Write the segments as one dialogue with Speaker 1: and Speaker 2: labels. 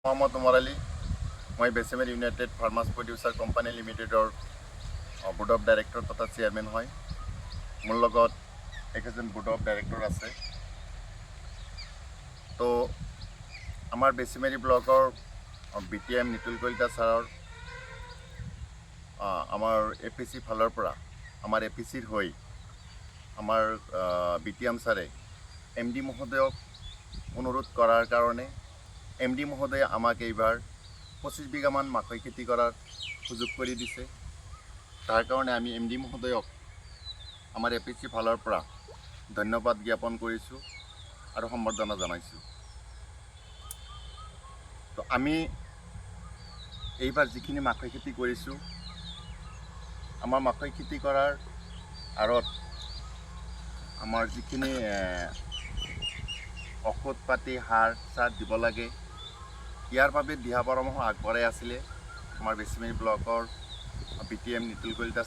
Speaker 1: মোহাম্মদ উমৰ আলী মই বেচেমেৰী United farmers producer company লিমিটেডৰ board of director তথা চেয়াৰমেন হয়। মোৰ লগত একেজন বোৰ্ড অফ ডাইৰেক্টৰ আছে। তো আমাৰ বেচেমেৰী ব্লকৰ BTM নিতুল কলিতা ছাৰৰ আমাৰ APC ফালৰ পৰা আমাৰ APCৰ হৈ আমাৰ BTM ছাৰে MD মহোদয়ক অনুৰোধ কৰাৰ কাৰণে MD মহোদয়ে আমাক এইবাৰ 25 বিঘামান মাকৈ খেতি কৰাৰ সুযোগ কৰি দিছে। তাৰ কাৰণে আমি MD মহোদয়ক আমাৰ APC ফালৰ পৰা ধন্যবাদ জ্ঞাপন কৰিছোঁ আৰু সম্বৰ্ধনা জনাইছোঁ। তো আমি এইবাৰ যিখিনি মাকৈ খেতি কৰিছোঁ, আমাৰ মাকৈ খেতি কৰাৰ আঁৰত আমাৰ যিখিনি ঔষধ পাতি সাৰ চাৰ দিব লাগে, ইয়াৰ বাবে দিহা পৰামৰ্শ আগবঢ়াই আছিলে আমাৰ বেচেমেৰী ব্লকৰ BTM নিতুল কলিতা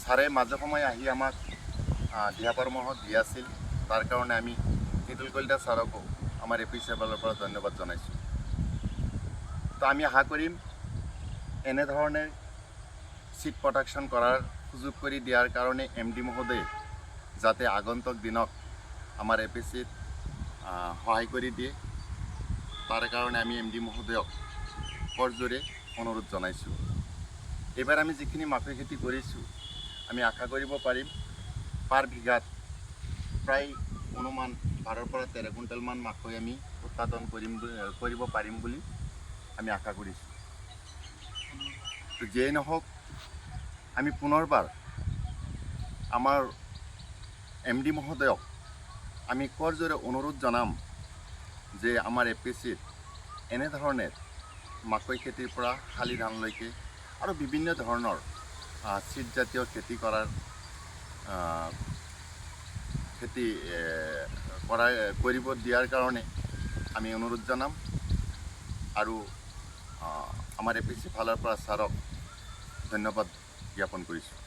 Speaker 1: ছাৰে মাজে সময়ে আহি আমাক দিহা পৰামৰ্শ দি আছিল। তাৰ কাৰণে আমি নিতুল কলিতা ছাৰকো আমাৰ APC ফালৰ পৰা ধন্যবাদ জনাইছোঁ। তো আমি আশা কৰিম এনেধৰণে চিড প্ৰডাকশ্যন কৰাৰ সুযোগ কৰি দিয়াৰ কাৰণে MD মহোদয়ে যাতে আগন্তুক দিনত আমাৰ APCত সহায় কৰি দিয়ে, তাৰ কাৰণে আমি MD মহোদয়ক কৰজোৰে অনুৰোধ জনাইছোঁ। এইবাৰ আমি যিখিনি মাকৈ খেতি কৰিছোঁ, আমি আশা কৰিব পাৰিম পাৰ বিঘাত প্ৰায় অনুমান 12 পৰা 13 কুইণ্টেলমান মাকৈ আমি উৎপাদন কৰিব পাৰিম বুলি আমি আশা কৰিছোঁ। তো যিয়েই নহওক, আমি পুনৰবাৰ আমাৰ MD মহোদয়ক আমি কৰজোৰে অনুৰোধ জনাম যে আমাৰ APCত এনেধৰণে মাকৈ খেতিৰ পৰা শালি ধানলৈকে আৰু বিভিন্ন ধৰণৰ চিডজাতীয় খেতি কৰিব দিয়াৰ কাৰণে আমি অনুৰোধ জনাম আৰু আমাৰ APC ফালৰ পৰা ছাৰক ধন্যবাদ জ্ঞাপন কৰিছোঁ।